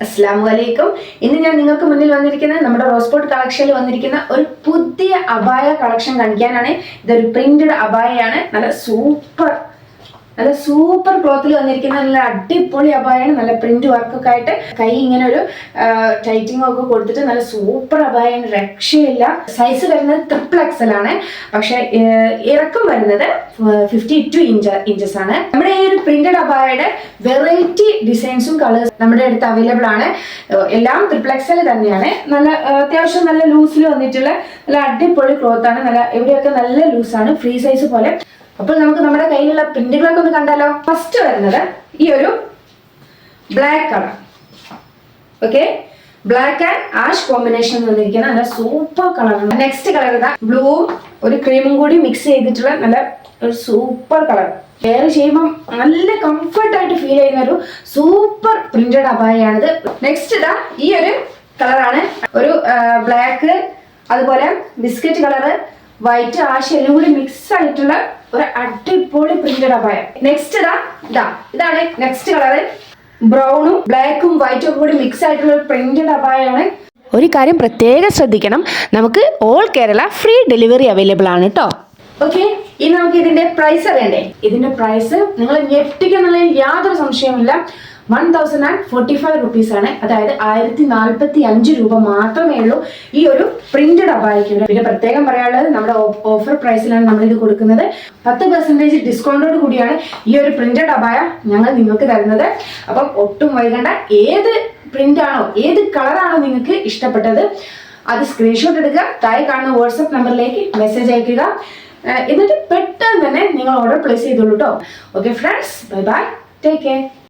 അസ്സലാമു അലൈക്കും. ഇന്ന് ഞാൻ നിങ്ങൾക്ക് മുന്നിൽ വന്നിരിക്കുന്നത് നമ്മുടെ റോസ്പോട്ട് കളക്ഷനിൽ വന്നിരിക്കുന്ന ഒരു പുതിയ അബായ കളക്ഷൻ കാണിക്കാനാണ്. ഇതൊരു പ്രിന്റഡ് അബായയാണ്. നല്ല സൂപ്പർ ക്ലോത്തിൽ വന്നിരിക്കുന്ന നല്ല അടിപൊളി അബായാണ്. നല്ല പ്രിന്റ് വർക്കൊക്കെ ആയിട്ട് കൈ ഇങ്ങനെ ഒരു ടൈറ്റിംഗ് ഒക്കെ കൊടുത്തിട്ട് നല്ല സൂപ്പർ അബായാണ്. രക്ഷയില്ല. സൈസ് വരുന്നത് XXL ആണ്. പക്ഷെ ഇറക്കം വരുന്നത് 52 ഇഞ്ചസ് ആണ്. നമ്മുടെ ഈ ഒരു പ്രിന്റഡ് അബായയുടെ വെറൈറ്റി ഡിസൈൻസും കളേഴ്സ് നമ്മുടെ അടുത്ത് അവൈലബിൾ ആണ്. എല്ലാം XXL തന്നെയാണ്. നല്ല അത്യാവശ്യം നല്ല ലൂസിൽ വന്നിട്ടുള്ള നല്ല അടിപൊളി ക്ലോത്ത് ആണ്. നല്ല ഇവിടെയൊക്കെ നല്ല ലൂസാണ്, ഫ്രീ സൈസ് പോലെ. അപ്പോൾ നമുക്ക് നമ്മുടെ കയ്യിലുള്ള പ്രിന്റുകളൊക്കെ ഒന്ന് കണ്ടാലോ. ഫസ്റ്റ് വരുന്നത് ഈ ഒരു black colour. Okay, black and ash combination വന്നിരിക്കുന്ന നല്ല സൂപ്പർ കളറാണ്. നെക്സ്റ്റ് കളർ ഇതാ ബ്ലൂവും ഒരു ക്രീമും കൂടി മിക്സ് ചെയ്തിട്ടുള്ള നല്ല ഒരു സൂപ്പർ കളർ. വെയർ ചെയ്യുമ്പോൾ നല്ല കംഫർട്ടായിട്ട് ഫീൽ ചെയ്യുന്ന ഒരു സൂപ്പർ പ്രിന്റഡ് അബായയാണിത്. നെക്സ്റ്റ് ഇതാ ഈ ഒരു കളറാണ്. ഒരു ബ്ലാക്ക്, അതുപോലെ ബിസ്ക്കറ്റ് കളറ്, വൈറ്റ്, ആഷ് എല്ലാം കൂടി മിക്സ് ആയിട്ടുള്ള ഒരു അടിപൊളി പ്രിന്റഡ് അബായ. നെക്സ്റ്റ് ഇതാണ് നെക്സ്റ്റ് കളറ്. ബ്രൗണും ബ്ലാക്കും വൈറ്റും ഒക്കെ കൂടി മിക്സ് ആയിട്ടുള്ള ഒരു പ്രിന്റഡ് അബായാണ്. ഒരു കാര്യം പ്രത്യേകം ശ്രദ്ധിക്കണം, നമുക്ക് all Kerala free delivery available ആണ് കേട്ടോ. ഓക്കെ, ഇനി നമുക്ക് ഇതിന്റെ പ്രൈസ് അറിയണ്ടേ. ഇതിന്റെ പ്രൈസ് നിങ്ങൾ ഞെട്ടിക്കുന്നുള്ളതിൽ യാതൊരു സംശയമില്ല. 1045 റുപ്പീസ് ആണ്. അതായത് 1045 രൂപ മാത്രമേ ഉള്ളൂ ഈ ഒരു പ്രിന്റഡ് അബായയ്ക്ക്. പിന്നെ പ്രത്യേകം പറയാനുള്ളത്, നമ്മുടെ ഓഫർ പ്രൈസിലാണ് നമ്മൾ ഇത് കൊടുക്കുന്നത്. 10% ഡിസ്കൗണ്ടോട് കൂടിയാണ് ഈ ഒരു പ്രിന്റഡ് അബായ ഞങ്ങൾ നിങ്ങൾക്ക് തരുന്നത്. അപ്പം ഒട്ടും വൈകണ്ട. ഏത് പ്രിന്റ് ആണോ, ഏത് കളറാണോ നിങ്ങൾക്ക് ഇഷ്ടപ്പെട്ടത് അത് സ്ക്രീൻഷോട്ട് എടുക്കുക, താഴെ കാണുന്ന വാട്സപ്പ് നമ്പറിലേക്ക് മെസ്സേജ് അയക്കുക. എന്നിട്ട് പെട്ടെന്ന് തന്നെ നിങ്ങൾ ഓർഡർ പ്ലേസ് ചെയ്തോളൂ കേട്ടോ. Okay friends, bye bye, take care.